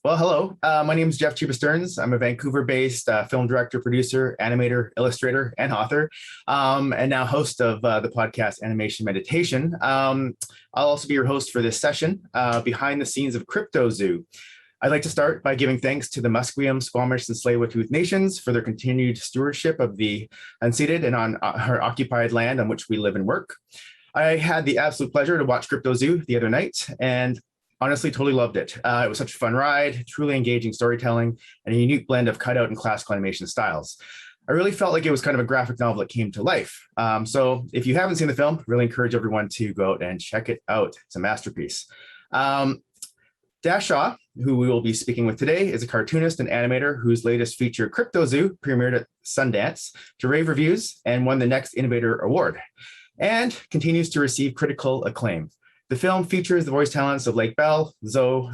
Well, hello. My name is Jeff Chiba Stearns. I'm a Vancouver-based film director, producer, animator, illustrator, and author, and now host of the podcast Animation Meditation. I'll also be your host for this session, behind the scenes of Cryptozoo. I'd like to start by giving thanks to the Musqueam, Squamish, and Tsleil-Waututh nations for their continued stewardship of the unceded and on our occupied land on which we live and work. I had the absolute pleasure to watch Cryptozoo the other night, and honestly, totally loved it. It was such a fun ride, truly engaging storytelling, and a unique blend of cutout and classical animation styles. I really felt like it was kind of a graphic novel that came to life. So if you haven't seen the film, really encourage everyone to go out and check it out. It's a masterpiece. Dasha, who we will be speaking with today, is a cartoonist and animator whose latest feature, Cryptozoo, premiered at Sundance to rave reviews and won the NEXT Innovator Award, and continues to receive critical acclaim. The film features the voice talents of Lake Bell, Zoe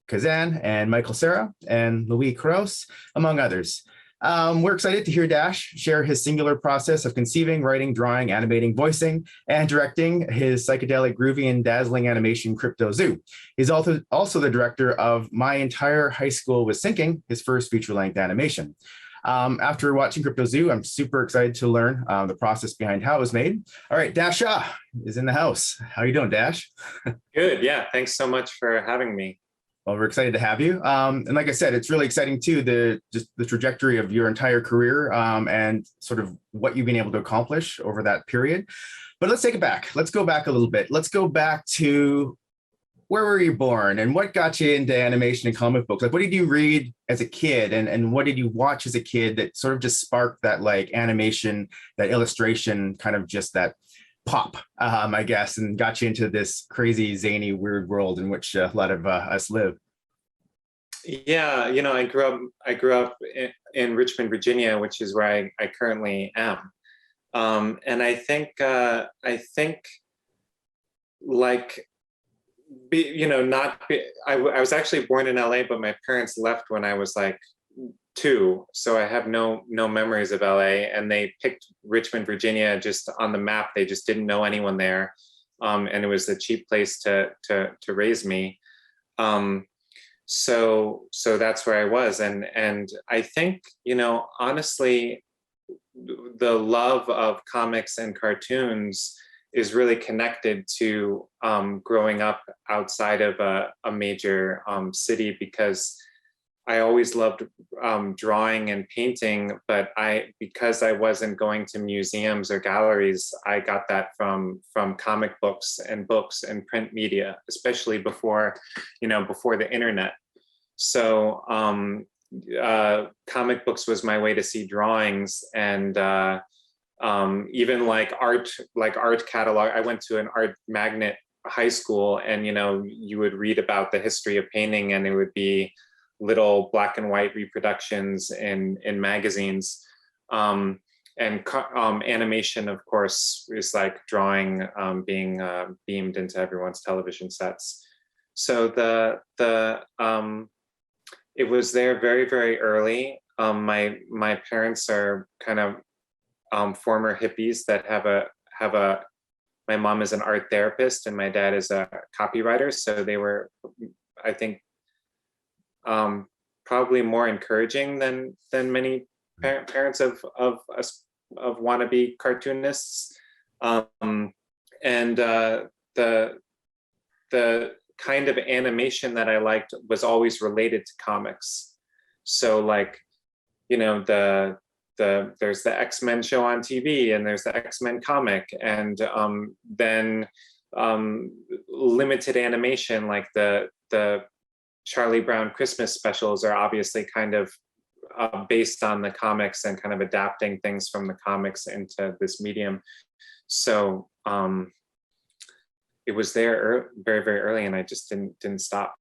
Kazan, and Michael Cera, and Louisa Krause, among others. We're excited to hear Dash share his singular process of conceiving, writing, drawing, animating, voicing, and directing his psychedelic, groovy, and dazzling animation, Cryptozoo. He's also the director of My Entire High School Was Sinking, his first feature-length animation. After watching Cryptozoo, I'm super excited to learn the process behind how it was made. All right, Dasha is in the house. How are you doing, Dash? Good, yeah. Thanks so much for having me. Well, we're excited to have you. And like I said, it's really exciting too, just the trajectory of your entire career and sort of what you've been able to accomplish over that period. But let's take it back. Let's go back a little bit. Let's go back to where were you born and what got you into animation and comic books? Like, what did you read as a kid and what did you watch as a kid that sort of just sparked that like animation, that illustration, kind of just that pop, I guess, and got you into this crazy, zany, weird world in which a lot of us live? Yeah, you know, I grew up in Richmond, Virginia, which is where I currently am. And I think like, I was actually born in LA, but my parents left when I was like 2, so I have no memories of LA. And they picked Richmond, Virginia, just on the map. They just didn't know anyone there, and it was a cheap place to raise me. So that's where I was, and I think, you know, honestly, the love of comics and cartoons is really connected to growing up outside of a major city, because I always loved drawing and painting, but because I wasn't going to museums or galleries, I got that from comic books and print media, especially before the internet. So comic books was my way to see drawings, and even like art catalog. I went to an art magnet high school, and you would read about the history of painting, and it would be little black and white reproductions in magazines. And animation, of course, is like drawing being beamed into everyone's television sets. So it was there very, very early. My parents are kind of former hippies that my mom is an art therapist and my dad is a copywriter. So they were, I think, probably more encouraging than many parents of wannabe cartoonists. And the kind of animation that I liked was always related to comics. So like, there's the X-Men show on TV, and there's the X-Men comic, and then limited animation like the Charlie Brown Christmas specials are obviously kind of based on the comics and kind of adapting things from the comics into this medium. So it was there very, very early, and I just didn't stop.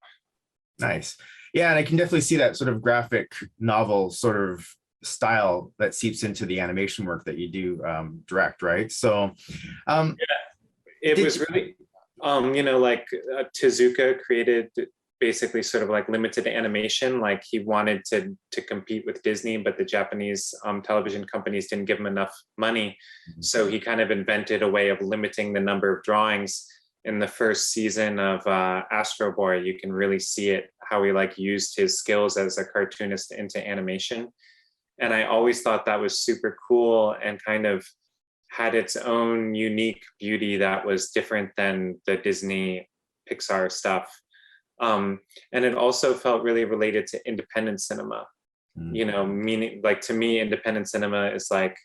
Nice. Yeah, and I can definitely see that sort of graphic novel sort of style that seeps into the animation work that you do direct, right? So yeah, it was really, like Tezuka created basically sort of like limited animation. Like he wanted to compete with Disney, but the Japanese television companies didn't give him enough money. So he kind of invented a way of limiting the number of drawings. In the first season of Astro Boy, you can really see it, how he like used his skills as a cartoonist into animation. And I always thought that was super cool and kind of had its own unique beauty that was different than the Disney Pixar stuff. And it also felt really related to independent cinema, you know, meaning like to me, independent cinema is like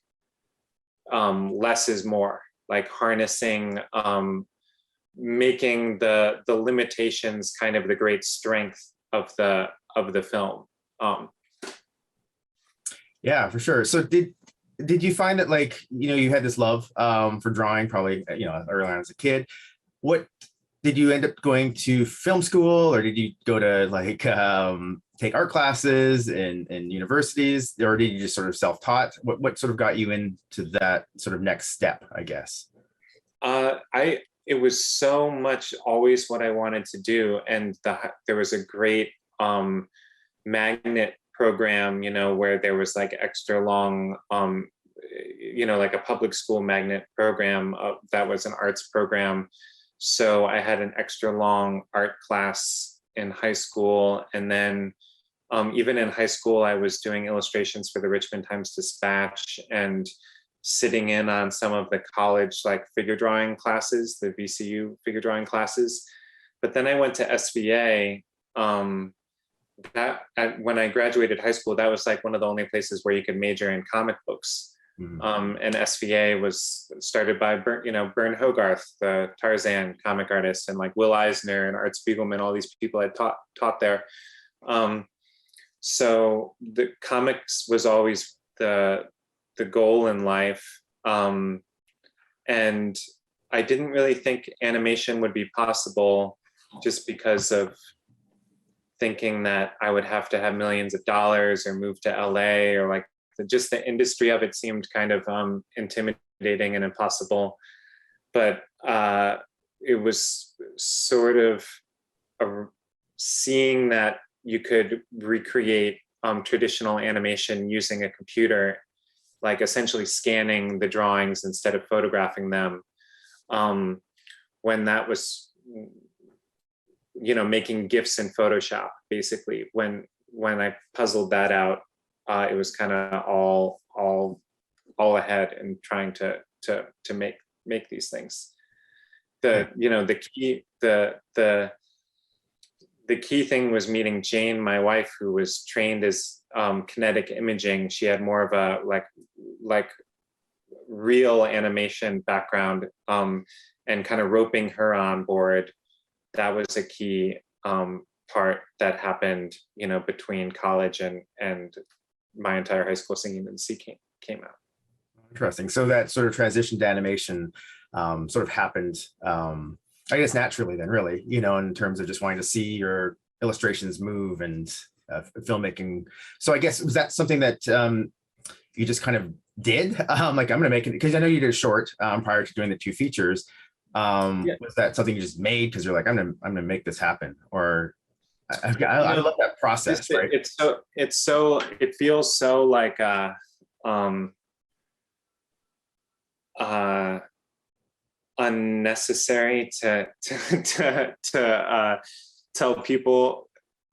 less is more, like harnessing, making the limitations kind of the great strength of the film. Yeah, for sure. So did you find that, like, you know, you had this love for drawing probably, you know, early on as a kid? What did you end up going to film school, or did you go to like take art classes in universities, or did you just sort of self-taught? What sort of got you into that sort of next step, I guess? It was so much always what I wanted to do, and there was a great magnet program, you know, where there was like extra long, you know, like a public school magnet program that was an arts program. So I had an extra long art class in high school, and then even in high school, I was doing illustrations for the Richmond Times-Dispatch and sitting in on some of the college like figure drawing classes, the VCU figure drawing classes. But then I went to SVA. When I graduated high school, that was like one of the only places where you could major in comic books. And SVA was started by Bern Hogarth, the Tarzan comic artist, and like Will Eisner and Art Spiegelman. All these people had taught there. So the comics was always the goal in life. And I didn't really think animation would be possible, just because of thinking that I would have to have millions of dollars or move to LA, or like just the industry of it seemed kind of intimidating and impossible. But it was sort of seeing that you could recreate traditional animation using a computer, like essentially scanning the drawings instead of photographing them. When that was, you know, making GIFs in Photoshop, basically, when I puzzled that out, it was kind of all ahead in trying to make these things. The key thing was meeting Jane, my wife, who was trained as kinetic imaging. She had more of a like real animation background, and kind of roping her on board. That was a key part that happened, you know, between college and my entire high school. Singing in the Sea came out. Interesting. So that sort of transition to animation sort of happened, I guess, naturally then, really, you know, in terms of just wanting to see your illustrations move and filmmaking. So I guess, was that something that you just kind of did? Like, I'm going to make it, because I know you did a short prior to doing the two features. Yeah. Was that something you just made because you're like, I'm gonna make this happen? Or I love that process, right? It feels so like unnecessary to tell people,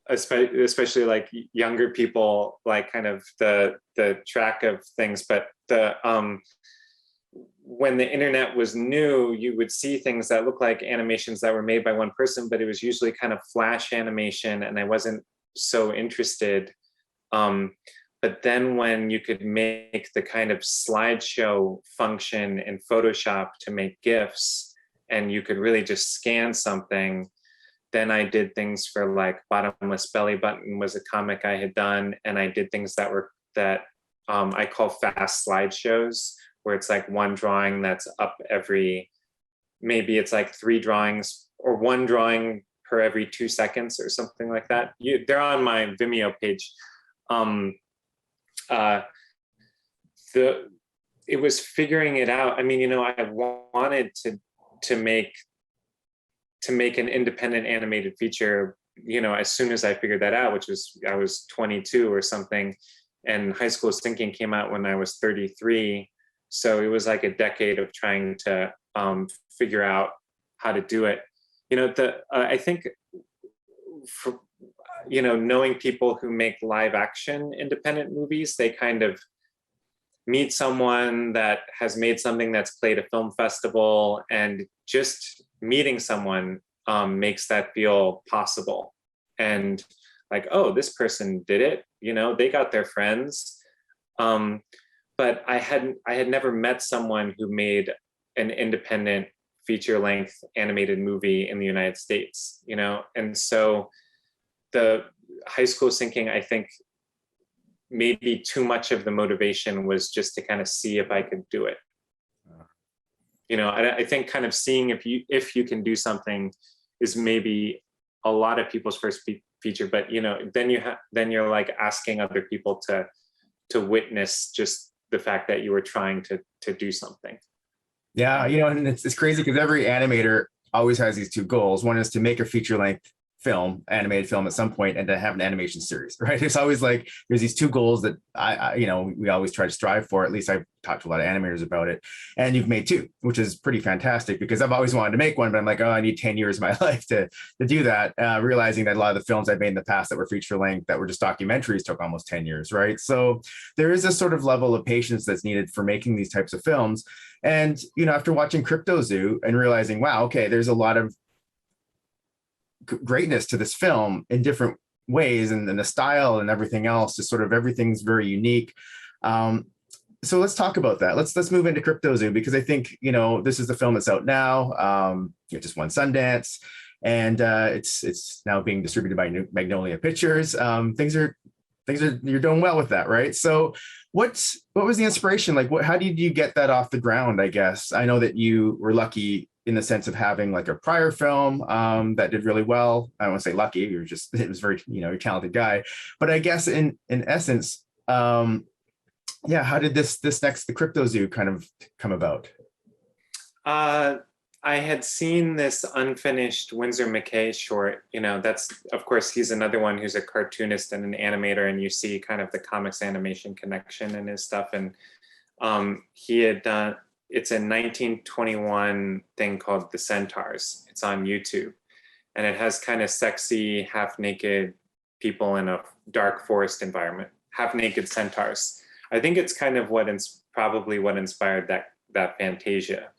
especially like younger people, like kind of the track of things. But when the internet was new, you would see things that look like animations that were made by one person, but it was usually kind of flash animation, and I wasn't so interested. But then when you could make the kind of slideshow function in Photoshop to make GIFs, and you could really just scan something, then I did things for like Bottomless Belly Button was a comic I had done, and I did things that I call fast slideshows, where it's like one drawing that's up maybe it's like 3 drawings or 1 drawing per every 2 seconds or something like that. They're on my Vimeo page. It was figuring it out. I mean, you know, I wanted to make an independent animated feature, you know, as soon as I figured that out, which was, I was 22 or something, and High School Thinking came out when I was 33. So it was like a decade of trying to figure out how to do it. You know, I think knowing people who make live action independent movies, they kind of meet someone that has made something that's played a film festival, and just meeting someone makes that feel possible. And like, oh, this person did it, they got their friends. But I had never met someone who made an independent feature-length animated movie in the United States, and so the high school syncing, I think maybe too much of the motivation was just to kind of see if I could do it. I think kind of seeing if you can do something is maybe a lot of people's first feature, but then you're like asking other people to witness just the fact that you were trying to do something. Yeah, and it's crazy because every animator always has these two goals. One is to make a feature-length film, animated film at some point, and to have an animation series, right? It's always like there's these two goals that we always try to strive for. At least I've talked to a lot of animators about it, and you've made two, which is pretty fantastic because I've always wanted to make one, but I'm like, oh, I need 10 years of my life to do that. Realizing that a lot of the films I've made in the past that were feature length, that were just documentaries, took almost 10 years, right? So there is a sort of level of patience that's needed for making these types of films. And after watching Cryptozoo and realizing, wow, okay, there's a lot of greatness to this film in different ways, and the style and everything else is sort of, everything's very unique. So let's talk about that. Let's move into Cryptozoo, because I think this is the film that's out now. It just won Sundance, and it's now being distributed by Magnolia Pictures. Things are you're doing well with that, right? So what was the inspiration? Like, how did you get that off the ground? I guess I know that you were lucky in the sense of having like a prior film that did really well. I don't want to say lucky, it was very, you're a talented guy. But I guess in essence, how did the Cryptozoo kind of come about? I had seen this unfinished Winsor McKay short, that's, of course, he's another one who's a cartoonist and an animator, and you see kind of the comics animation connection in his stuff. And he had done, it's a 1921 thing called The Centaurs. It's on YouTube, and it has kind of sexy, half-naked people in a dark forest environment, half-naked centaurs. I think it's kind of probably what inspired that Fantasia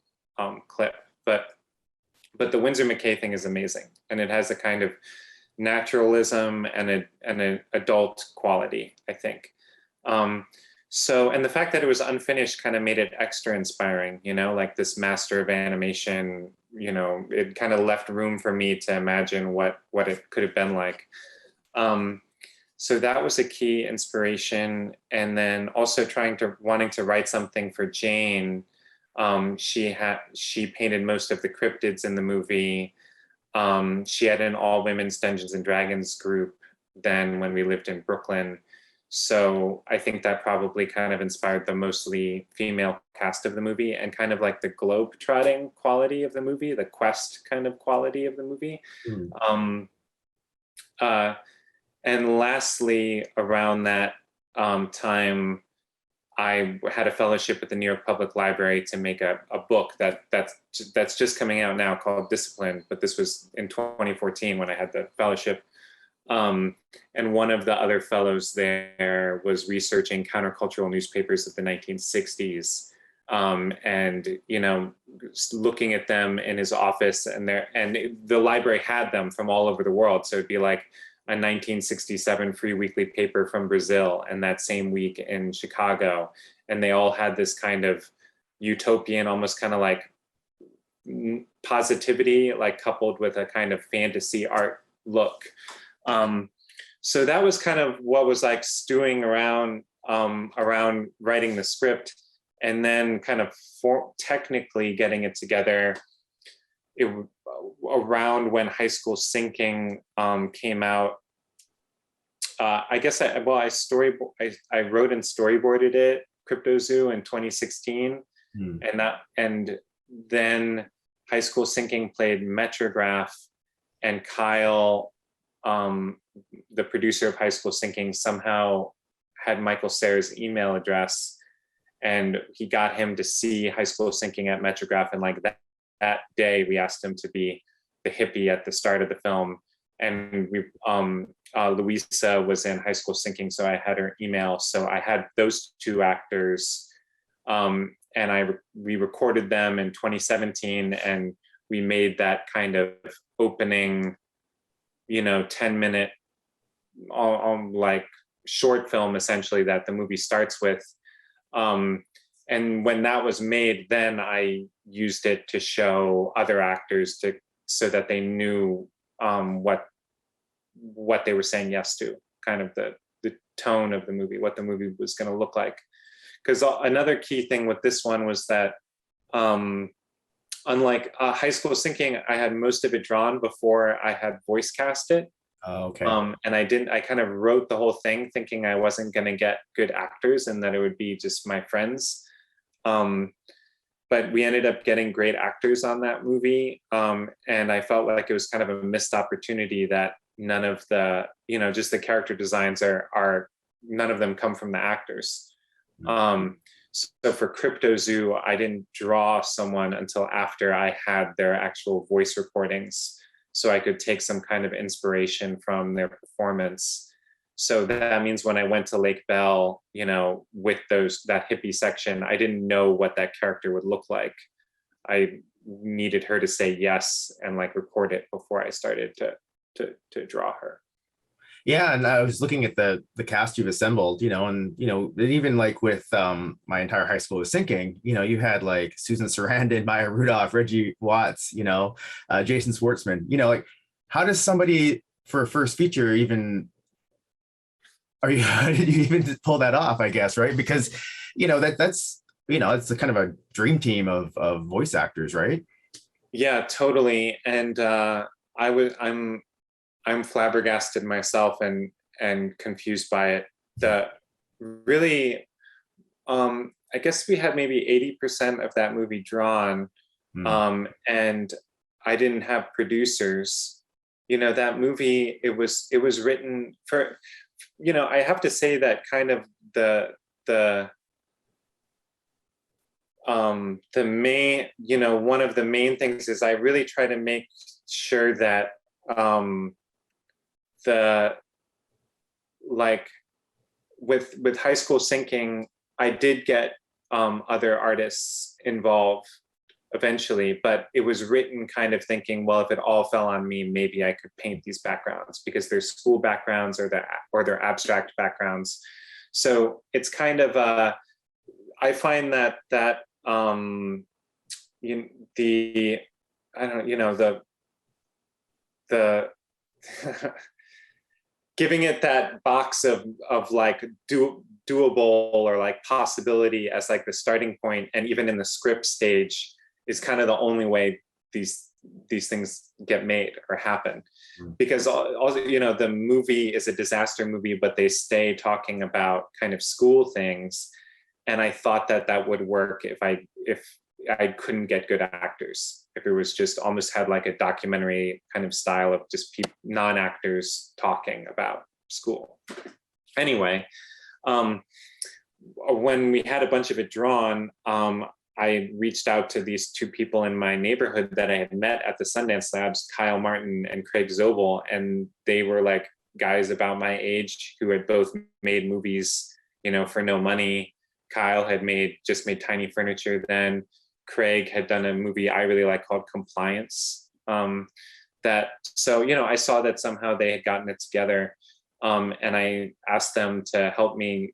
clip. But the Winsor McKay thing is amazing, and it has a kind of naturalism and an adult quality, I think. And the fact that it was unfinished kind of made it extra inspiring, like this master of animation, it kind of left room for me to imagine what it could have been like. So that was a key inspiration. And then also wanting to write something for Jane. She painted most of the cryptids in the movie. She had an all women's Dungeons and Dragons group then when we lived in Brooklyn. So I think that probably kind of inspired the mostly female cast of the movie, and kind of like the globe-trotting quality of the movie, the quest kind of quality of the movie. And lastly, around that time, I had a fellowship at the New York Public Library to make a book that's just coming out now called Discipline, but this was in 2014 when I had the fellowship. And one of the other fellows there was researching countercultural newspapers of the 1960s, and looking at them in his office, and the library had them from all over the world. So it'd be like a 1967 free weekly paper from Brazil, and that same week in Chicago, and they all had this kind of utopian, almost kind of like positivity, like coupled with a kind of fantasy art look. So that was kind of what was like stewing around writing the script, and then kind of technically getting it together around when High School Syncing came out. I guess I wrote and storyboarded it, Cryptozoo, in 2016, and then High School Syncing played Metrograph, and Kyle, the producer of High School Syncing, somehow had Michael Cera's email address, and he got him to see High School Syncing at Metrograph, and like that day we asked him to be the hippie at the start of the film, and Louisa was in High School Sinking, so I had her email. So I had those two actors, and we recorded them in 2017, and we made that kind of opening, 10-minute, like short film essentially that the movie starts with. And when that was made, then I used it to show other actors so that they knew what they were saying yes to, kind of the tone of the movie, what the movie was going to look like. Because another key thing with this one was that, unlike High School Sinking, I had most of it drawn before I had voice cast it. Oh, okay. And I kind of wrote the whole thing thinking I wasn't going to get good actors and that it would be just my friends. But we ended up getting great actors on that movie. And I felt like it was kind of a missed opportunity that none of the, just the character designs are none of them come from the actors. So for Cryptozoo, I didn't draw someone until after I had their actual voice recordings, so I could take some kind of inspiration from their performance. So that means when I went to Lake Bell, with that hippie section, I didn't know what that character would look like. I needed her to say yes and like record it before I started to draw her. Yeah, and I was looking at the cast you've assembled, and even like with My Entire High School Was Sinking, you had like Susan Sarandon, Maya Rudolph, Reggie Watts, Jason Schwartzman. Like, how does somebody for a first feature even how did you even pull that off, I guess, right? Because that's it's a kind of a dream team of voice actors, right? Yeah, totally. And I'm flabbergasted myself and confused by it. I guess we had maybe 80% of that movie drawn, and I didn't have producers. That movie, it was written for, I have to say that kind of the main, one of the main things is I really try to make sure that with High School Sinking, I did get other artists involved eventually, but it was written kind of thinking, well, if it all fell on me, maybe I could paint these backgrounds because they're school backgrounds or they're abstract backgrounds. So it's kind of I find that the giving it that box of like doable or like possibility as like the starting point, and even in the script stage, is kind of the only way these things get made or happen. Because also, the movie is a disaster movie, but they stay talking about kind of school things, and I thought that would work if I couldn't get good actors, if it was just almost had like a documentary kind of style of just non-actors talking about school. Anyway, when we had a bunch of it drawn, I reached out to these two people in my neighborhood that I had met at the Sundance Labs, Kyle Martin and Craig Zobel, and they were like guys about my age who had both made movies, for no money. Kyle had just made Tiny Furniture then. Craig had done a movie I really like called Compliance. I saw that somehow they had gotten it together, and I asked them to help me,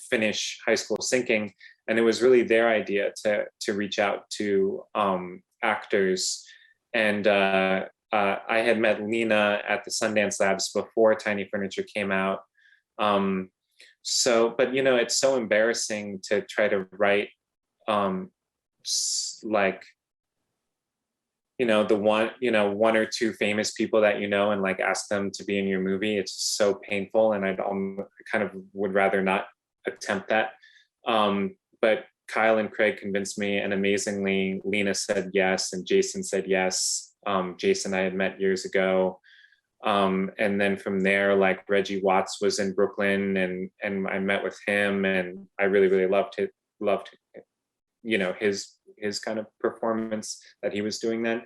finish High School Sinking. And it was really their idea to reach out to actors. And I had met Lena at the Sundance Labs before Tiny Furniture came out. But it's so embarrassing to try to write one or two famous people that and like ask them to be in your movie. It's just so painful, and I kind of would rather not attempt that. But Kyle and Craig convinced me, and amazingly, Lena said yes, and Jason said yes. Jason I had met years ago. And then from there, like Reggie Watts was in Brooklyn, and I met with him, and I really, really loved his kind of performance that he was doing then.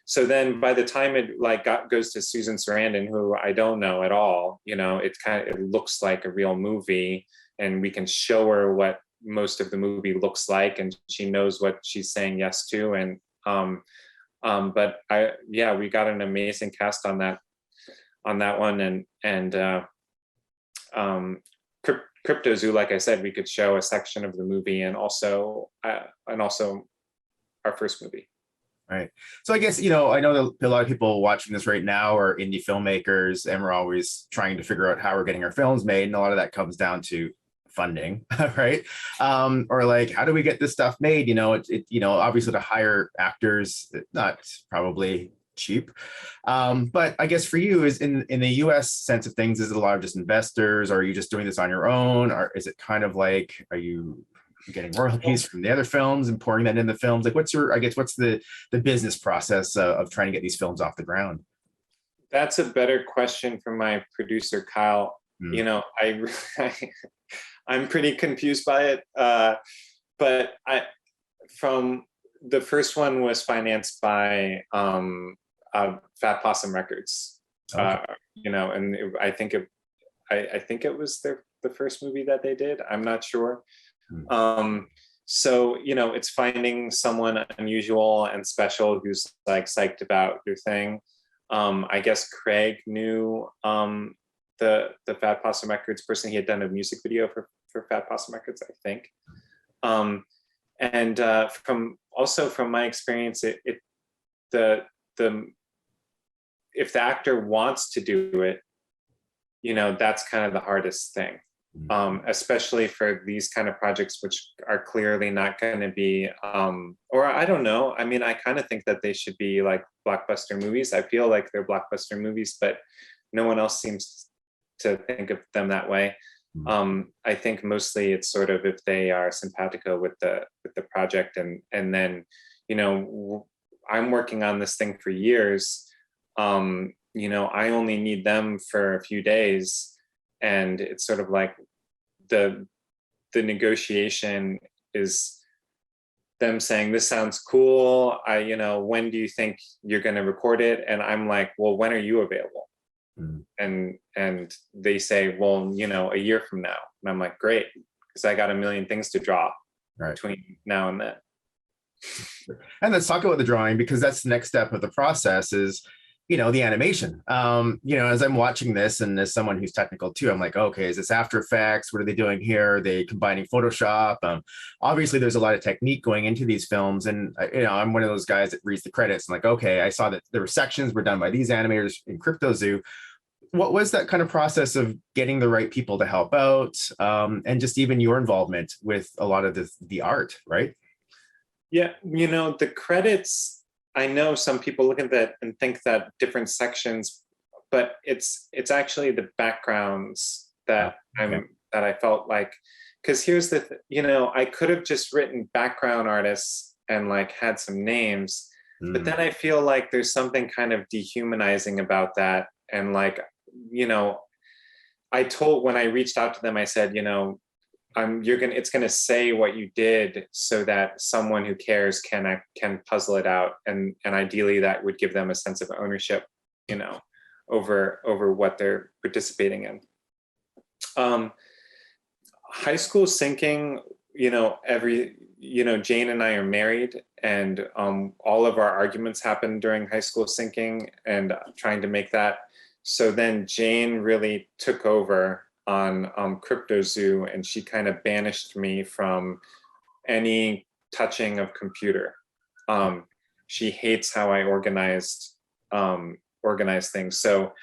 So then by the time it like goes to Susan Sarandon, who I don't know at all, you know, it looks like a real movie, and we can show her what most of the movie looks like, and she knows what she's saying yes to. And but we got an amazing cast on that one, and Cryptozoo, like I said, we could show a section of the movie, and also our first movie. Right. So I guess, you know, I know that a lot of people watching this right now are indie filmmakers, and we're always trying to figure out how we're getting our films made. And a lot of that comes down to funding, right? Or like, how do we get this stuff made? You know, you know, obviously to hire actors, not probably cheap. But I guess for you, is in the US sense of things, is it a lot of just investors? Or are you just doing this on your own? Or is it kind of like, are you getting royalties from the other films and pouring that in the films? Like, what's the business process of trying to get these films off the ground? That's a better question for my producer, Kyle. You know, I'm pretty confused by it. But from the first one was financed by Fat Possum Records. Okay. You know, and I think it was the first movie that they did. I'm not sure. So, you know, it's finding someone unusual and special who's like psyched about your thing. I guess Craig knew the Fat Possum Records person. He had done a music video for Fat Possum Records, I think. And from my experience, if the actor wants to do it, you know, that's kind of the hardest thing. Especially for these kind of projects, which are clearly not going to be, or I don't know. I mean, I kind of think that they should be like blockbuster movies. I feel like they're blockbuster movies, but no one else seems to think of them that way. I think mostly it's sort of if they are simpatico with the project, and then, you know, I'm working on this thing for years. You know, I only need them for a few days. And it's sort of like the negotiation is them saying, this sounds cool. You know, when do you think you're going to record it? And I'm like, well, when are you available? And they say, well, you know, a year from now. And I'm like, great, because I got a million things to draw between now and then. And let's talk about the drawing, because that's the next step of the process is, you know, the animation. You know, as I'm watching this, and as someone who's technical too, I'm like, okay, is this After Effects? What are they doing here? Are they combining Photoshop? Obviously, there's a lot of technique going into these films, and you know, I'm one of those guys that reads the credits. I'm like, okay, I saw that there were sections were done by these animators in Cryptozoo. What was that kind of process of getting the right people to help out, and just even your involvement with a lot of the art, right? Yeah, you know, the credits, I know some people look at that and think that different sections, but it's actually the backgrounds that that I felt like, because here's the you know, I could have just written background artists and like had some names, but then I feel like there's something kind of dehumanizing about that. And like, you know, when I reached out to them, I said, you know, it's gonna say what you did so that someone who cares can puzzle it out, and ideally that would give them a sense of ownership, you know, over what they're participating in. High school syncing, you know, Jane and I are married, and all of our arguments happen during high school syncing and trying to make that. So then Jane really took over on Cryptozoo, and she kind of banished me from any touching of computer. She hates how I organize things. So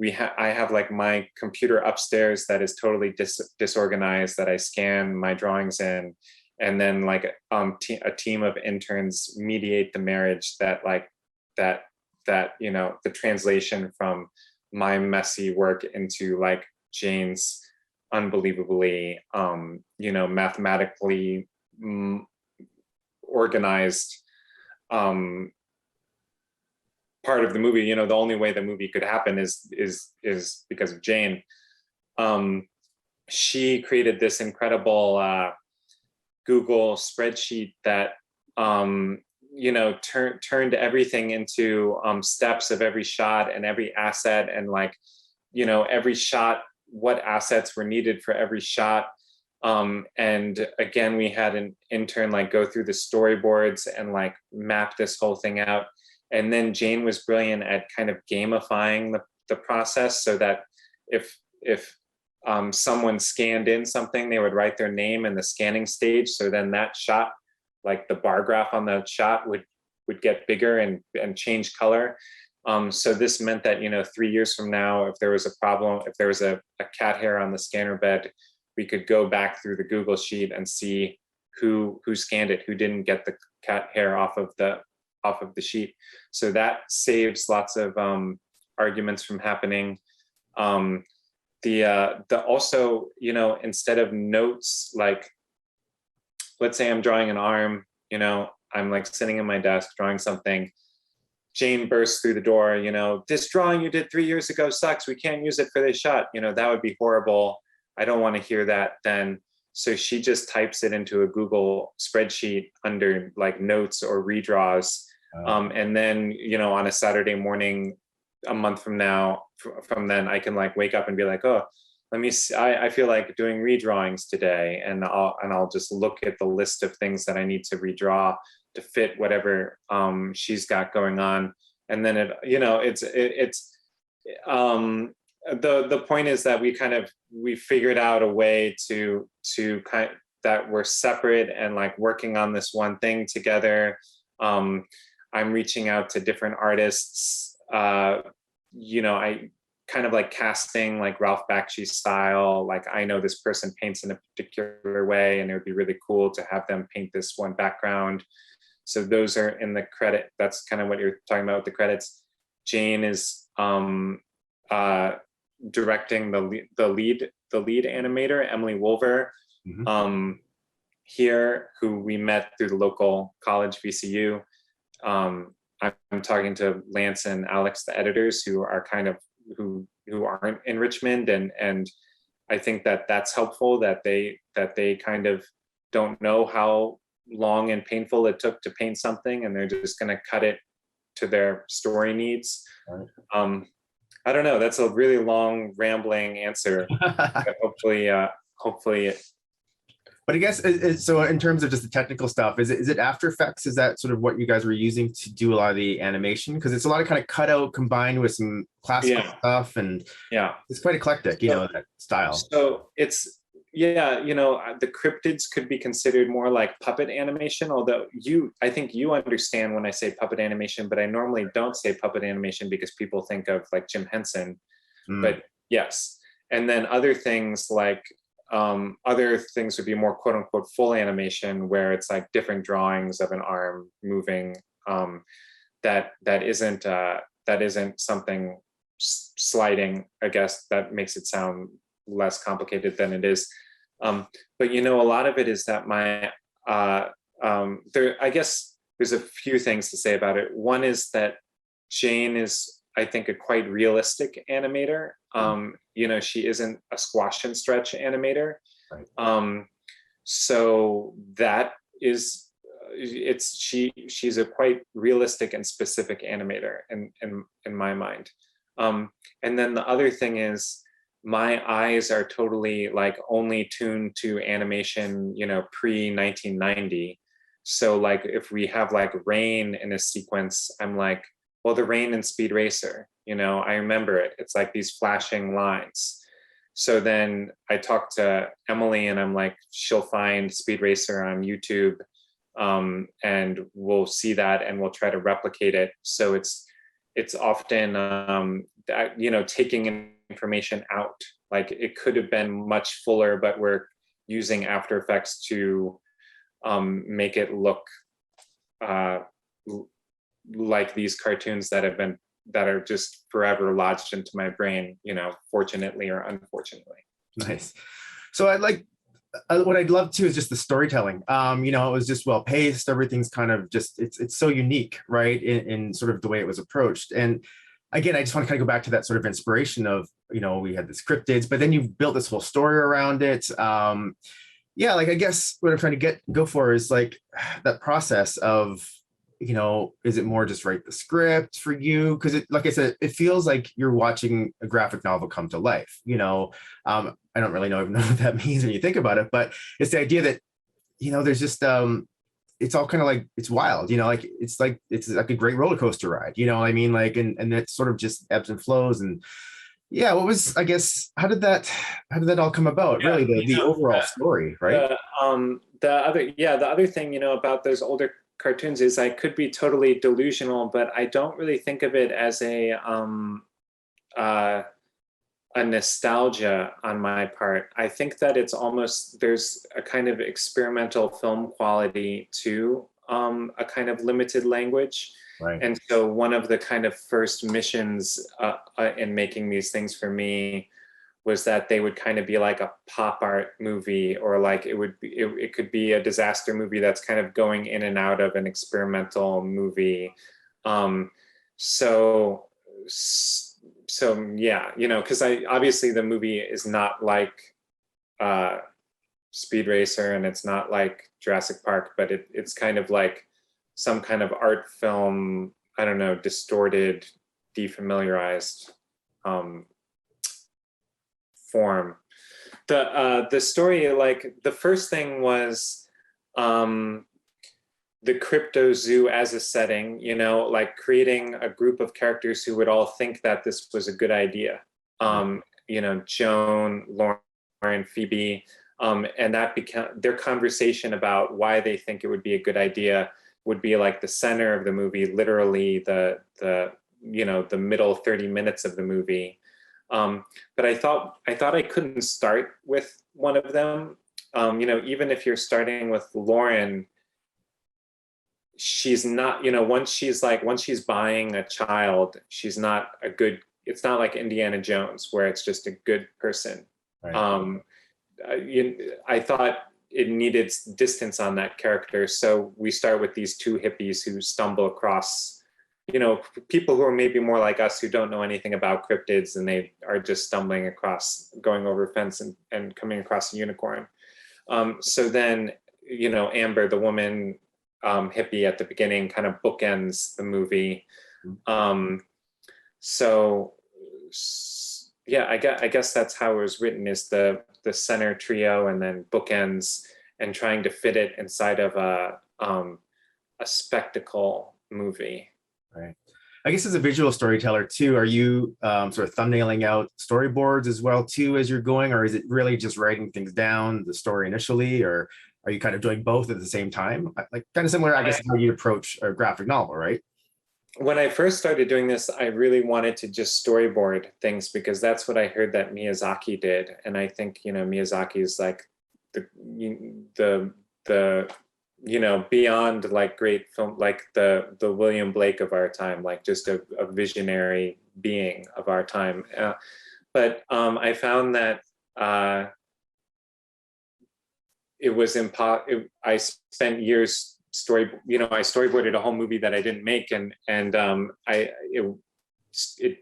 I have like my computer upstairs that is totally disorganized, that I scan my drawings in, and then like a team of interns mediate the marriage that you know, the translation from my messy work into like Jane's unbelievably, you know, mathematically organized part of the movie. You know, the only way the movie could happen is because of Jane. She created this incredible Google spreadsheet that turned everything into steps of every shot and every asset, and like, every shot, what assets were needed for every shot. And again, we had an intern like go through the storyboards and like map this whole thing out. And then Jane was brilliant at kind of gamifying the process, so that if someone scanned in something, they would write their name in the scanning stage. So then that shot, like the bar graph on the shot would get bigger and change color. So this meant that, 3 years from now, if there was a problem, if there was a cat hair on the scanner bed, we could go back through the Google sheet and see who scanned it, who didn't get the cat hair off of the sheet. So that saves lots of arguments from happening. Also, instead of notes, like, let's say I'm drawing an arm, I'm like sitting in my desk drawing something. Jane bursts through the door, this drawing you did 3 years ago sucks. We can't use it for this shot. That would be horrible. I don't want to hear that then. So she just types it into a Google spreadsheet under like notes or redraws. And then, on a Saturday morning, a month from then, I can like wake up and be like, oh, let me see, I feel like doing redrawings today, and I'll just look at the list of things that I need to redraw to fit whatever she's got going on. And then the point is that we figured out a way to that we're separate and like working on this one thing together. I'm reaching out to different artists. I kind of like casting like Ralph Bakshi style. Like, I know this person paints in a particular way, and it would be really cool to have them paint this one background. So those are in the credit. That's kind of what you're talking about with the credits. Jane is directing the lead animator, Emily Wolver, here, who we met through the local college, VCU. I'm talking to Lance and Alex, the editors, who are who aren't in Richmond, and I think that that's helpful, that they kind of don't know how long and painful it took to paint something, and they're just going to cut it to their story needs. Right. I don't know. That's a really long, rambling answer. Hopefully. But I guess, so in terms of just the technical stuff, is it After Effects? Is that sort of what you guys were using to do a lot of the animation? Because it's a lot of kind of cutout combined with some classical stuff, and it's quite eclectic, that style. So it's, the cryptids could be considered more like puppet animation, although I think you understand when I say puppet animation, but I normally don't say puppet animation because people think of like Jim Henson, but yes. And then other things like, would be more quote unquote full animation, where it's like different drawings of an arm moving, that isn't something sliding, I guess, that makes it sound less complicated than it is. But a lot of it is that I guess there's a few things to say about it. One is that Jane is, I think, a quite realistic animator. She isn't a squash and stretch animator. Right. So that is, she's a quite realistic and specific animator in my mind. And then the other thing is, my eyes are totally like only tuned to animation, pre 1990. So like if we have like rain in a sequence, I'm like, well, the rain in Speed Racer, I remember it. It's like these flashing lines. So then I talk to Emily, and I'm like, she'll find Speed Racer on YouTube, and we'll see that, and we'll try to replicate it. So it's often, taking information out. Like, it could have been much fuller, but we're using After Effects to make it look like these cartoons that are just forever lodged into my brain, fortunately or unfortunately. Nice. So what I'd love to is just the storytelling. It was just well paced. Everything's kind of just, it's so unique, right? In sort of the way it was approached. And again, I just want to kind of go back to that sort of inspiration of, we had this cryptids, but then you've built this whole story around it. I guess what I'm trying to go for is like that process of you know, is it more just write the script for you? Because it, like I said, it feels like you're watching a graphic novel come to life. You know, I don't really even know what that means when you think about it, but it's the idea that, you know, there's just it's all kind of like, it's wild, you know, like it's like a great roller coaster ride, you know what I mean? Like, and it sort of just ebbs and flows. And yeah, what was, I guess, how did that all come about? Yeah, Really, you the know, overall story, right? the other thing, you know, about those older cartoons is I could be totally delusional, but I don't really think of it as uh, a nostalgia on my part. I think that it's almost, there's a kind of experimental film quality to a kind of limited language. Right. And so one of the kind of first missions in making these things for me was that they would kind of be like a pop art movie, or like it could be a disaster movie that's kind of going in and out of an experimental movie. Um, so yeah, you know, because I obviously the movie is not like Speed Racer, and it's not like Jurassic Park, but it's kind of like some kind of art film, I don't know, distorted, defamiliarized form. The story, like the first thing was the Cryptozoo as a setting, you know, like creating a group of characters who would all think that this was a good idea. You know, Joan, Lauren, Phoebe, and that became their conversation about why they think it would be a good idea would be like the center of the movie, literally the you know, the middle 30 minutes of the movie. But I thought I couldn't start with one of them. You know, even if you're starting with Lauren, she's not, you know, once she's buying a child, she's not a good, it's not like Indiana Jones where it's just a good person. Right. I thought it needed distance on that character. So we start with these two hippies who stumble across, you know, people who are maybe more like us who don't know anything about cryptids, and they are just stumbling across, going over a fence and coming across a unicorn. So then, you know, Amber, the woman hippie at the beginning, kind of bookends the movie. So yeah, I guess that's how it was written, is the center trio and then bookends, and trying to fit it inside of a spectacle movie. Right. I guess as a visual storyteller too, are you sort of thumbnailing out storyboards as well too as you're going, or is it really just writing things down, the story initially, or are you kind of doing both at the same time? Like kind of similar, I guess, how you approach a graphic novel, right? When I first started doing this, I really wanted to just storyboard things because that's what I heard that Miyazaki did, and I think, you know, Miyazaki is like the you know, beyond like great film, like the William Blake of our time, like just a visionary being of our time. But I found that it was I spent years you know, I storyboarded a whole movie that I didn't make, and it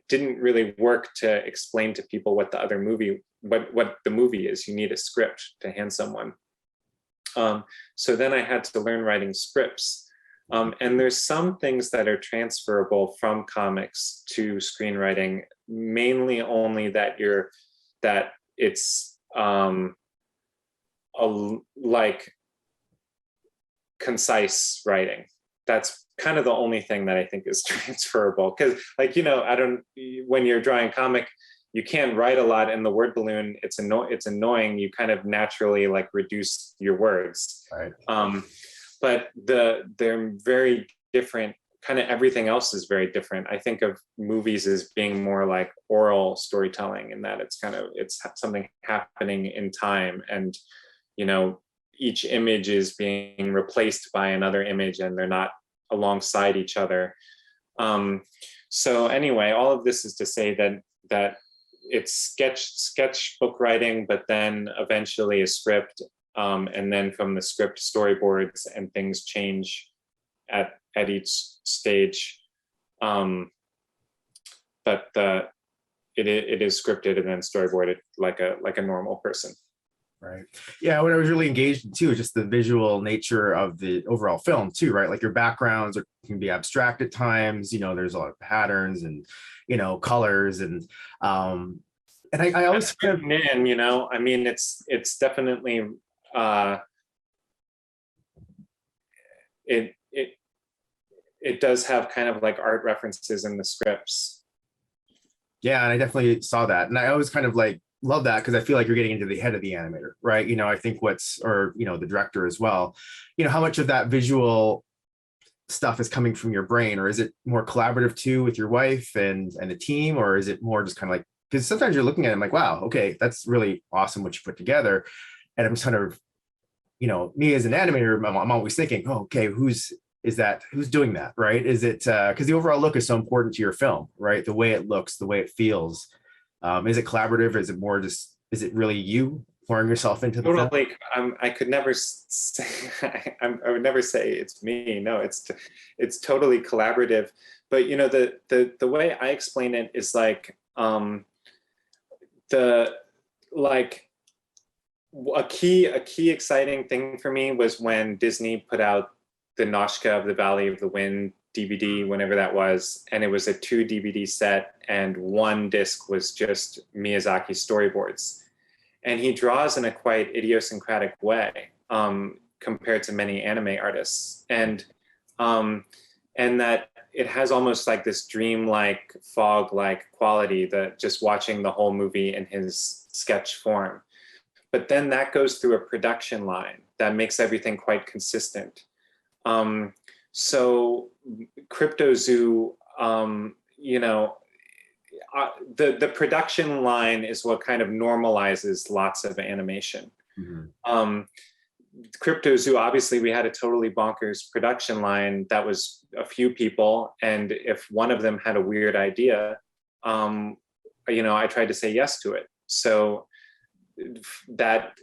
didn't really work to explain to people what the other movie, what the movie is. You need a script to hand someone. So then I had to learn writing scripts. And there's some things that are transferable from comics to screenwriting, mainly only that it's like concise writing. That's kind of the only thing that I think is transferable. Because, like, you know, when you're drawing comic, you can't write a lot in the word balloon. It's annoying. You kind of naturally like reduce your words. Right. But they're very different. Kind of everything else is very different. I think of movies as being more like oral storytelling, in that it's something happening in time, and, you know, each image is being replaced by another image, and they're not alongside each other. So anyway, all of this is to say that it's sketchbook writing, but then eventually a script, and then from the script, storyboards, and things change at each stage. But it is scripted and then storyboarded like a normal person. Right. Yeah, what I was really engaged in too is just the visual nature of the overall film too, right? Like your backgrounds can be abstract at times, there's a lot of patterns and, colors um and I always kind of I mean, it's definitely it it it does have kind of like art references in the scripts. yeah, and I definitely saw that. And I always kind of like love that because I feel like you're getting into the head of the animator, right? I think the director as well, how much of that visual stuff is coming from your brain, or is it more collaborative too with your wife and the team, or is it more just kind of like, because sometimes you're looking at it and like, wow, okay, that's really awesome what you put together. And I'm kind of, me as an animator, I'm always thinking, oh, okay, who's doing that, right? Is it because the overall look is so important to your film, right? The way it looks, the way it feels. Is it collaborative? Is it more just, is it really you pouring yourself into the film? Totally. I could never say, I would never say it's me. No, it's totally collaborative. But the way I explain it is like the like a key exciting thing for me was when Disney put out the Noshka of the Valley of the Wind DVD, whenever that was, and it was a 2 DVD set, and 1 disc was just Miyazaki's storyboards. And he draws in a quite idiosyncratic way compared to many anime artists, and that it has almost like this dreamlike, fog-like quality, that just watching the whole movie in his sketch form. But then that goes through a production line that makes everything quite consistent. So Cryptozoo, the production line is what kind of normalizes lots of animation. Mm-hmm. Cryptozoo, obviously, we had a totally bonkers production line that was a few people, and if one of them had a weird idea, I tried to say yes to it. So that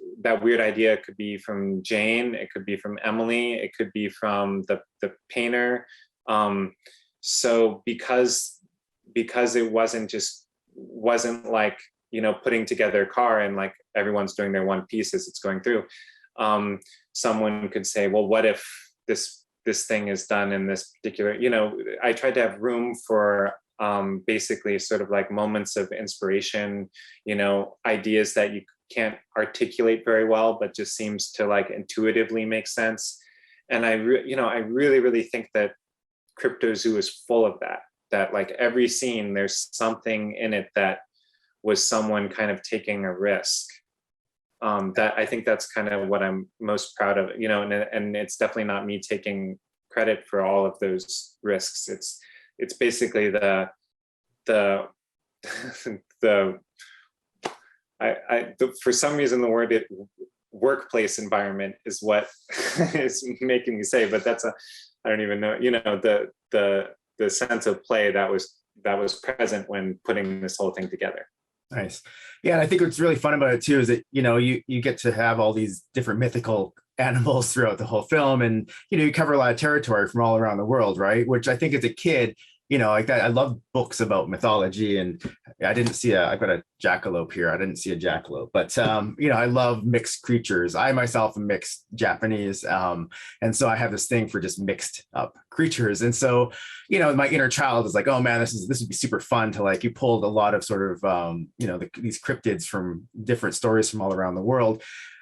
weird idea could be from Jane, it could be from Emily, it could be from the painter. So because it wasn't like putting together a car and like everyone's doing their one piece as it's going through. Someone could say, well, what if this thing is done in this particular, I tried to have room for basically sort of like moments of inspiration, ideas that you can't articulate very well, but just seems to like intuitively make sense. And I really think that Cryptozoo is full of that like every scene, there's something in it that was someone kind of taking a risk. That I think that's kind of what I'm most proud of, and it's definitely not me taking credit for all of those risks. It's basically the for some reason the word workplace environment is what is making me say, but I don't even know, the sense of play that was present when putting this whole thing together. Nice. Yeah, and I think what's really fun about it too is that you get to have all these different mythical animals throughout the whole film, and you cover a lot of territory from all around the world, right? Which I think as a kid, like that, I love books about mythology, and I've got a jackalope here. I didn't see a jackalope, but I love mixed creatures. I myself am mixed Japanese, and so I have this thing for just mixed up creatures. And so, my inner child is like, oh man, this would be super fun to like, you pulled a lot of sort of these cryptids from different stories from all around the world.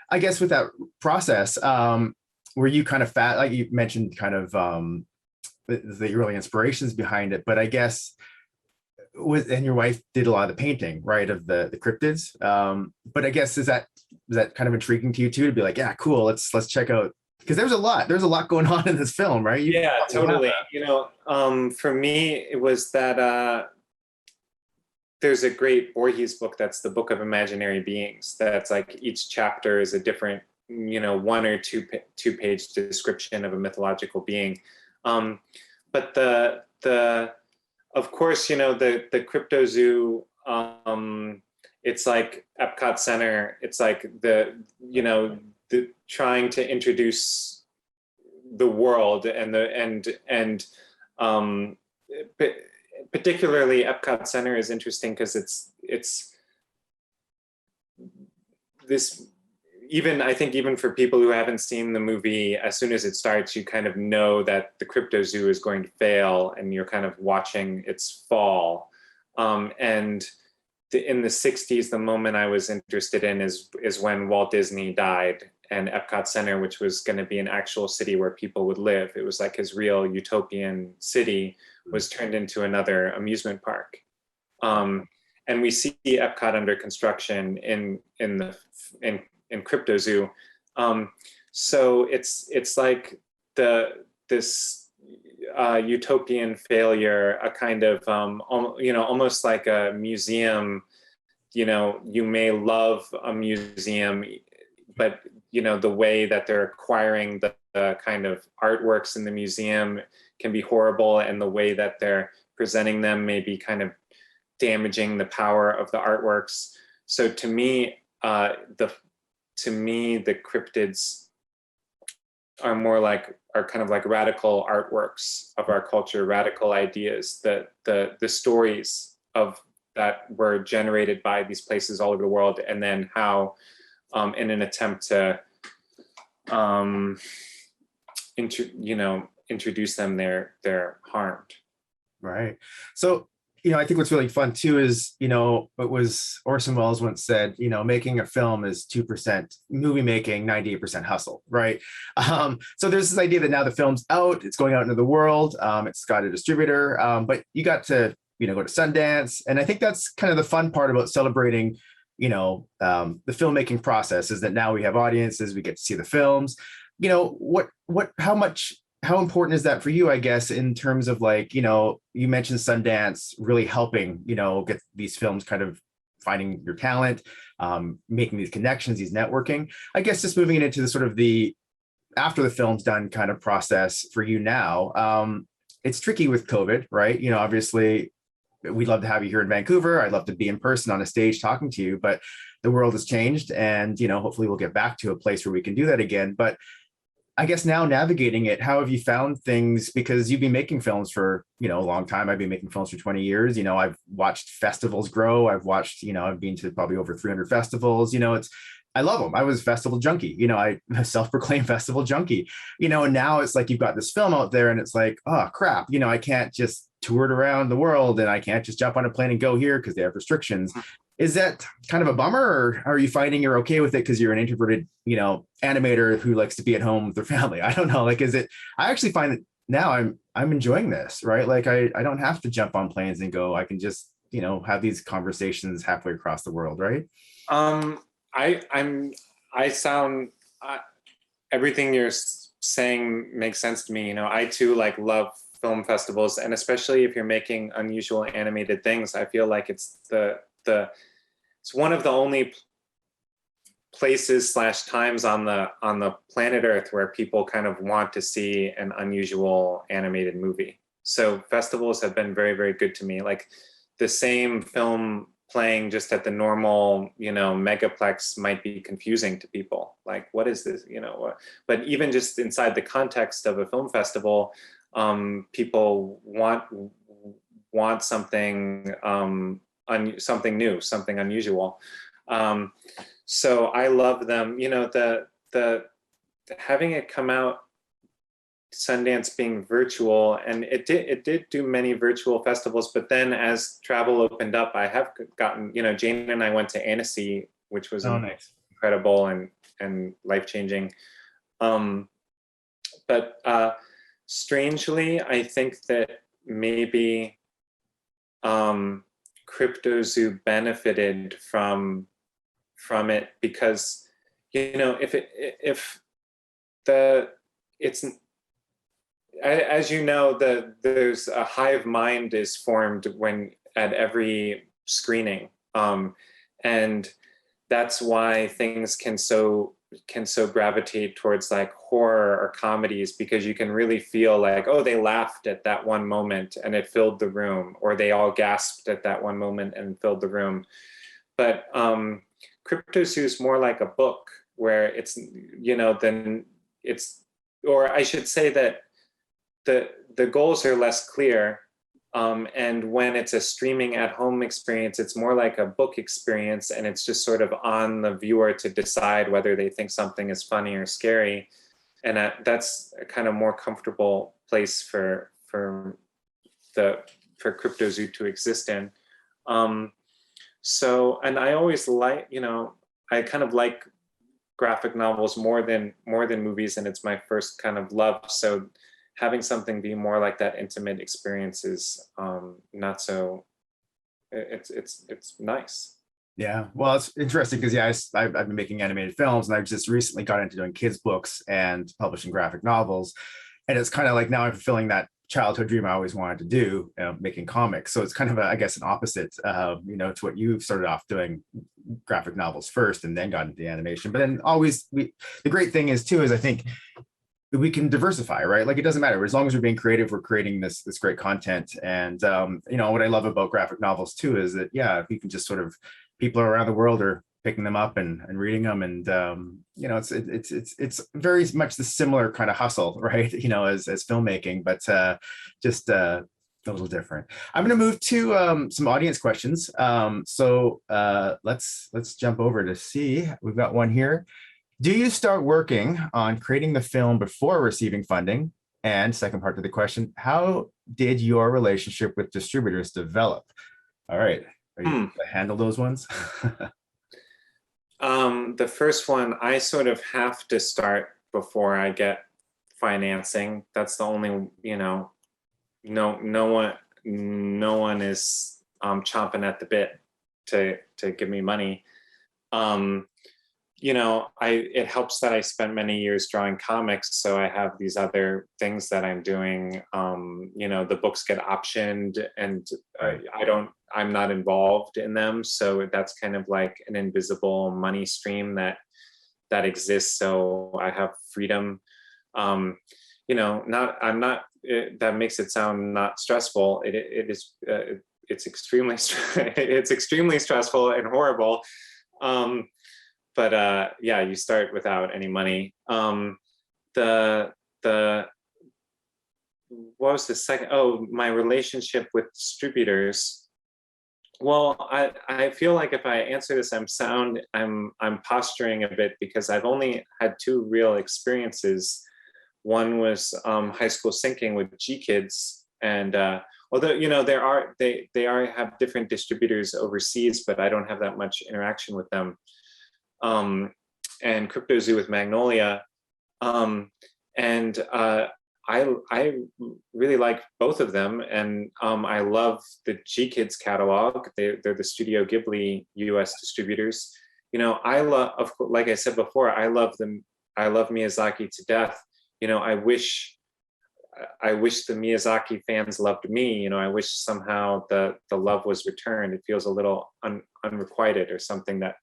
I guess with that process, were you kind of like you mentioned, kind of the early inspirations behind it, but I guess and your wife did a lot of the painting, right, of the cryptids. But I guess is that kind of intriguing to you too, to be like, yeah, cool, let's check out, because there's a lot going on in this film, right? Yeah, totally. For me, it was that there's a great Borges book that's the Book of Imaginary Beings. That's like each chapter is a different, 1 or 2 page description of a mythological being. But of course, the Cryptozoo, it's like Epcot Center. It's like the trying to introduce the world and particularly Epcot Center is interesting because it's this, even I think even for people who haven't seen the movie, as soon as it starts, you kind of know that the Cryptozoo is going to fail, and you're kind of watching its fall. And in the 60s, the moment I was interested in is when Walt Disney died, and Epcot Center, which was going to be an actual city where people would live, it was like his real utopian city, was turned into another amusement park. And we see Epcot under construction in Cryptozoo. So it's like this utopian failure, a kind of almost like a museum. You may love a museum, but the way that they're acquiring the kind of artworks in the museum can be horrible, and the way that they're presenting them may be kind of damaging the power of the artworks. So to me, the cryptids are kind of like radical artworks of our culture, radical ideas, the stories of that were generated by these places all over the world, and then how in an attempt to introduce them, they're harmed. Right. So I think what's really fun too is, it was Orson Welles once said, making a film is 2% movie making, 98% hustle, right? So there's this idea that now the film's out, it's going out into the world, it's got a distributor, but you got to, go to Sundance. And I think that's kind of the fun part about celebrating, the filmmaking process, is that now we have audiences, we get to see the films. How important is that for you, I guess, in terms of like, you mentioned Sundance really helping, get these films kind of finding your talent, making these connections, these networking. I guess just moving it into the sort of the after the film's done kind of process for you now. It's tricky with COVID, right? Obviously we'd love to have you here in Vancouver. I'd love to be in person on a stage talking to you, but the world has changed, and, hopefully we'll get back to a place where we can do that again. But I guess now navigating it, how have you found things? Because you've been making films for, a long time. I've been making films for 20 years. I've watched festivals grow. I've watched, I've been to probably over 300 festivals. I love them. I was a festival junkie. I'm a self-proclaimed festival junkie, and now it's like you've got this film out there and it's like, oh crap, I can't just tour it around the world, and I can't just jump on a plane and go here because they have restrictions. Is that kind of a bummer, or are you finding you're okay with it because you're an introverted, animator who likes to be at home with their family? I don't know. Like, I actually find that now I'm enjoying this, right? Like I don't have to jump on planes and go. I can just, have these conversations halfway across the world, right? Everything you're saying makes sense to me. I too love film festivals, and especially if you're making unusual animated things, I feel like it's it's one of the only places / times on the planet Earth where people kind of want to see an unusual animated movie. So festivals have been very, very good to me. Like the same film playing just at the normal, megaplex might be confusing to people. Like, what is this? But even just inside the context of a film festival, people want something something new, something unusual. So I love them. The having it come out, Sundance being virtual, and it did do many virtual festivals, but then as travel opened up, I have gotten, Jane and I went to Annecy, which was nice. Incredible and life-changing. But strangely, I think that maybe Cryptozoo benefited from it, because as there's a hive mind is formed when at every screening, and that's why things can so gravitate towards like horror or comedies, because you can really feel like, oh, they laughed at that one moment and it filled the room, or they all gasped at that one moment and filled the room. But Cryptozoo is more like a book where it's, then it's, or I should say that the goals are less clear. And when it's a streaming at home experience, it's more like a book experience, and it's just sort of on the viewer to decide whether they think something is funny or scary. And that's a kind of more comfortable place for Cryptozoo to exist in. So, and I always like, I kind of like graphic novels more than movies, and it's my first kind of love. So having something be more like that intimate experience is not so, it's nice. Yeah, well, it's interesting because I've been making animated films, and I've just recently got into doing kids books and publishing graphic novels, and it's kind of like now I'm fulfilling that childhood dream I always wanted to do, making comics. So it's kind of I guess an opposite, to what you started off doing, graphic novels first, and then got into the animation. But then the great thing is too is I think we can diversify, right? Like it doesn't matter as long as we're being creative, we're creating this great content. And what I love about graphic novels too is that if you can just sort of, people around the world are picking them up and reading them, and it's very much the similar kind of hustle, right? As filmmaking, but just a little different. I'm going to move to some audience questions. So let's jump over to see. We've got one here. Do you start working on creating the film before receiving funding? And second part to the question, how did your relationship with distributors develop? All right. Are you able to handle those ones? The first one, I sort of have to start before I get financing. That's the only, no one is chomping at the bit to give me money. It helps that I spent many years drawing comics, so I have these other things that I'm doing. The books get optioned, and I'm not involved in them, so that's kind of like an invisible money stream that exists. So I have freedom. That makes it sound not stressful. It is. It's extremely it's extremely stressful and horrible. But you start without any money. What was the second? Oh, my relationship with distributors. Well, I feel like if I answer this, I'm posturing a bit, because I've only had two real experiences. One was high school syncing with G Kids, and although they have different distributors overseas, but I don't have that much interaction with them. And Cryptozoo with Magnolia, I really like both of them, and I love the G Kids catalog. They're the Studio Ghibli US distributors. I love, like I said before, I love them. I love Miyazaki to death. I wish the Miyazaki fans loved me. I wish somehow the love was returned. It feels a little unrequited, or something that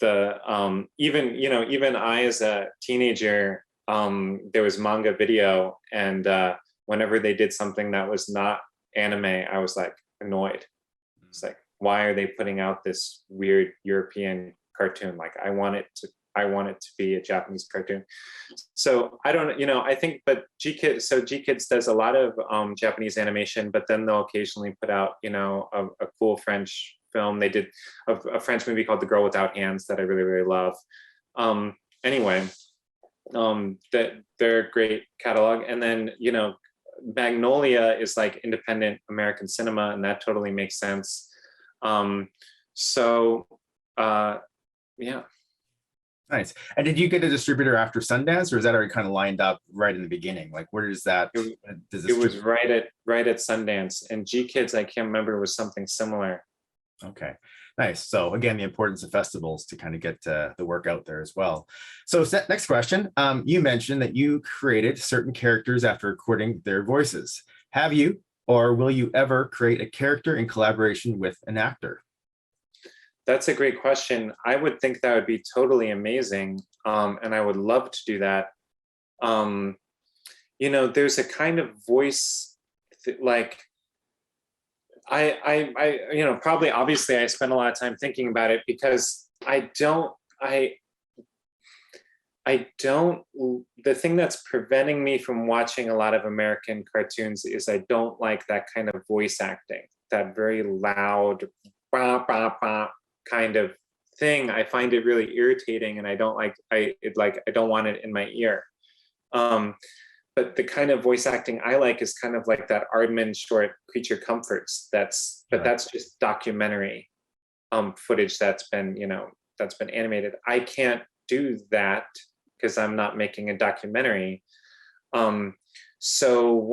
even I, as a teenager, there was manga video, and whenever they did something that was not anime, I was like annoyed. It's like, why are they putting out this weird European cartoon? Like, I want it to be a Japanese cartoon. So I don't, I think, but G Kids does a lot of Japanese animation, but then they'll occasionally put out, a cool French film. They did a French movie called The Girl Without Hands that I really, really love. Anyway, that they're a great catalog. And then, Magnolia is like independent American cinema, and that totally makes sense. Yeah. Nice. And did you get a distributor after Sundance, or is that already kind of lined up right in the beginning? Like, where does that? It was right at Sundance, and G Kids, I can't remember, was something similar. Okay, nice. So again, the importance of festivals to kind of get the work out there as well. So next question, you mentioned that you created certain characters after recording their voices. Have you, or will you ever create a character in collaboration with an actor? That's a great question. I would think that would be totally amazing, and I would love to do that. There's a kind of voice like, I probably, obviously, I spend a lot of time thinking about it, because I don't, the thing that's preventing me from watching a lot of American cartoons is I don't like that kind of voice acting, that very loud, bah, bah, bah kind of thing. I find it really irritating, and I don't like, I don't want it in my ear. But the kind of voice acting I like is kind of like that Aardman short Creature Comforts. But that's just documentary footage that's been, that's been animated. I can't do that because I'm not making a documentary. So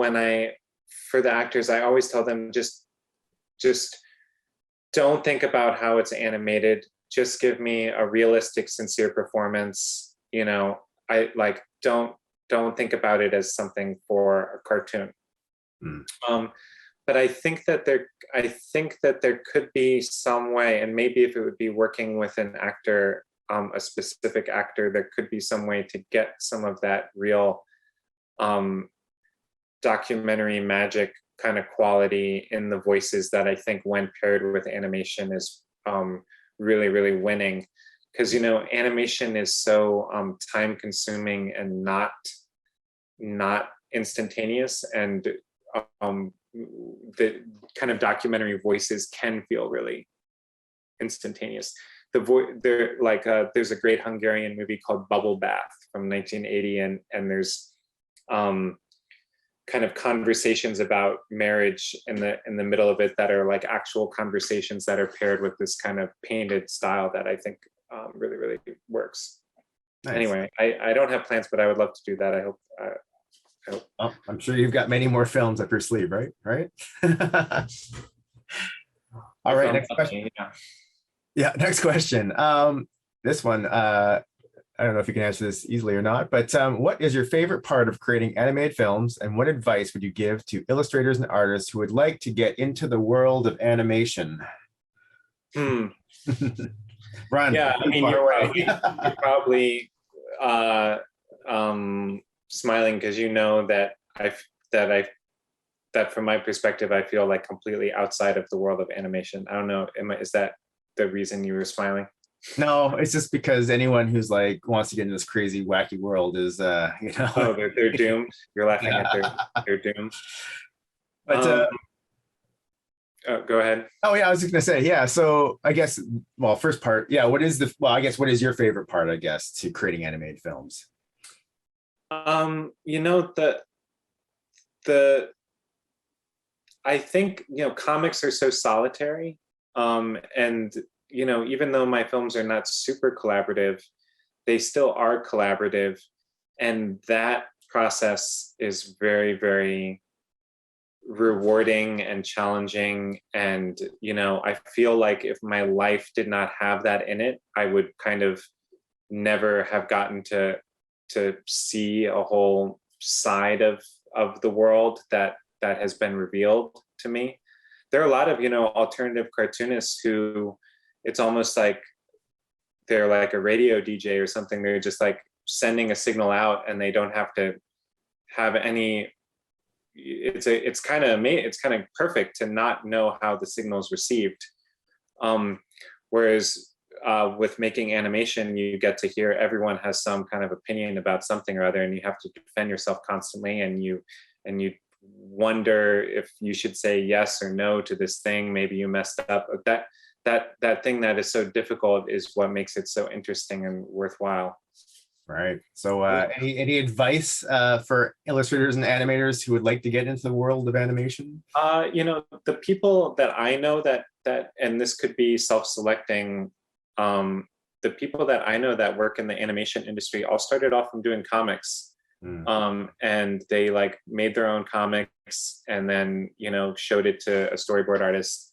for the actors, I always tell them just don't think about how it's animated. Just give me a realistic, sincere performance. I like, don't think about it as something for a cartoon. But I think that there could be some way, and maybe if it would be working with an actor, a specific actor, there could be some way to get some of that real documentary magic kind of quality in the voices that I think when paired with animation is really, really winning. Because, animation is so time consuming and not instantaneous, and the kind of documentary voices can feel really instantaneous. There's a great Hungarian movie called Bubble Bath from 1980, and there's kind of conversations about marriage in the middle of it that are like actual conversations that are paired with this kind of painted style that I think really, really works. Nice. Anyway, I don't have plans, but I would love to do that. I hope. Oh, I'm sure you've got many more films up your sleeve, right? All right, next question. Yeah, next question. This one, I don't know if you can answer this easily or not, but what is your favorite part of creating animated films, and what advice would you give to illustrators and artists who would like to get into the world of animation? Run. Yeah, I mean, you're probably smiling because that from my perspective, I feel like completely outside of the world of animation. I don't know, is that the reason you were smiling? No, it's just because anyone who's like wants to get into this crazy, wacky world is, Oh, they're doomed. You're laughing at they're doomed. But go ahead. Oh yeah, I was just gonna say, yeah. So I guess, well, first part, yeah. What is your favorite part, I guess, to creating animated films? I think comics are so solitary, and even though my films are not super collaborative, they still are collaborative, and that process is very, very rewarding and challenging. And I feel like if my life did not have that in it, I would kind of never have gotten to see a whole side of the world that has been revealed to me. There are a lot of alternative cartoonists who it's almost like they're like a radio DJ or something. They're just like sending a signal out, and they don't have to have any. It's kind of perfect to not know how the signal is received. Whereas with making animation, you get to hear everyone has some kind of opinion about something or other, and you have to defend yourself constantly, and you wonder if you should say yes or no to this thing. Maybe you messed up. That thing that is so difficult is what makes it so interesting and worthwhile. Right. So any advice for illustrators and animators who would like to get into the world of animation? The people that I know that and this could be self-selecting, the people that I know that work in the animation industry all started off from doing comics. And they like made their own comics and then showed it to a storyboard artist.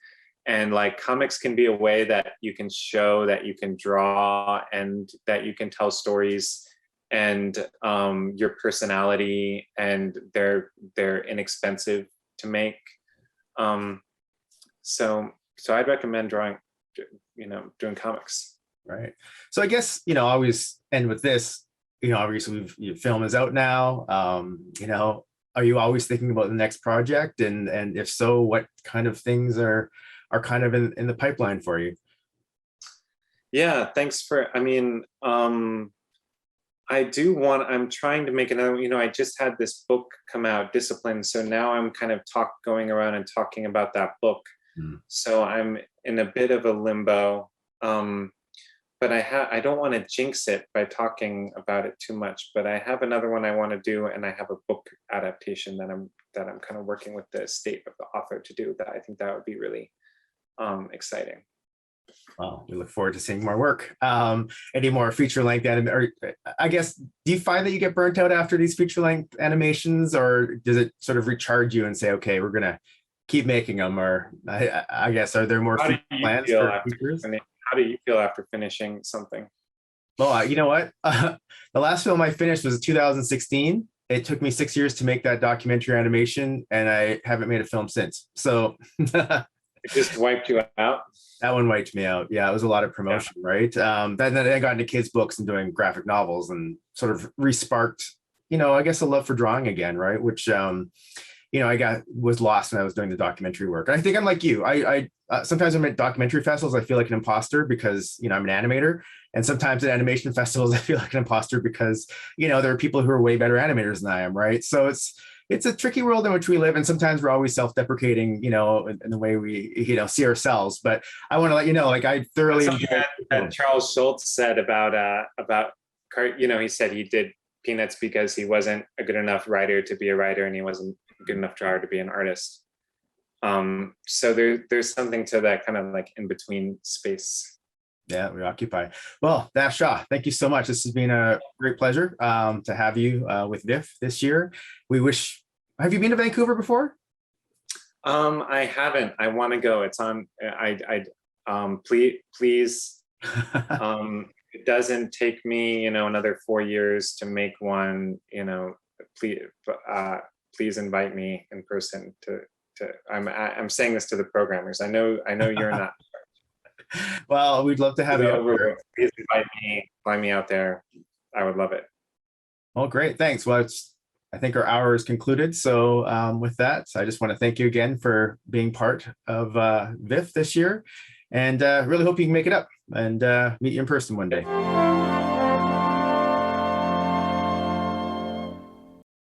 And like comics can be a way that you can show that you can draw and that you can tell stories and your personality, and they're inexpensive to make. So I'd recommend doing comics. Right. So I guess I always end with this. Obviously your film is out now. Are you always thinking about the next project? And if so, what kind of things are kind of in the pipeline for you? Yeah, thanks for, I'm trying to make another, I just had this book come out, Discipline. So now I'm kind of going around and talking about that book. Mm. So I'm in a bit of a limbo. But I don't want to jinx it by talking about it too much, but I have another one I want to do, and I have a book adaptation that I'm kind of working with the estate of the author to do, that I think that would be really exciting. Well, we look forward to seeing more work. Any more feature-length or I guess, do you find that you get burnt out after these feature-length animations, or does it sort of recharge you and say, okay, we're gonna keep making them? Or I guess, are there more plans for features? How do you feel after finishing something? Well, you know what? The last film I finished was 2016. It took me 6 years to make that documentary animation, and I haven't made a film since. So it just wiped you out. That one wiped me out. Yeah, it was a lot of promotion, right? Then I got into kids' books and doing graphic novels, and sort of re-sparked, I guess, a love for drawing again, right? Which, I was lost when I was doing the documentary work. And I think I'm like you. I sometimes when I'm at documentary festivals, I feel like an imposter because, I'm an animator. And sometimes at animation festivals, I feel like an imposter because, there are people who are way better animators than I am, right? So it's a tricky world in which we live, and sometimes we're always self-deprecating, in the way we, see ourselves. But I want to let you know, like, I thoroughly enjoyed that Charles Schultz said about he said he did Peanuts because he wasn't a good enough writer to be a writer, and he wasn't a good enough drawer to be an artist. So there's something to that kind of like in between space. Yeah, we occupy. Well, Dasha, thank you so much. This has been a great pleasure to have you with VIFF this year. Have you been to Vancouver before? I haven't. I want to go. It's on. Please. It doesn't take me, another 4 years to make one. Please invite me in person to. I'm saying this to the programmers. I know you're not. Well, we'd love to have you over. Please invite me, fly me out there. I would love it. Well, great. Thanks. Well, I think our hour is concluded. So with that, I just want to thank you again for being part of VIFF this year, and really hope you can make it up and meet you in person one day.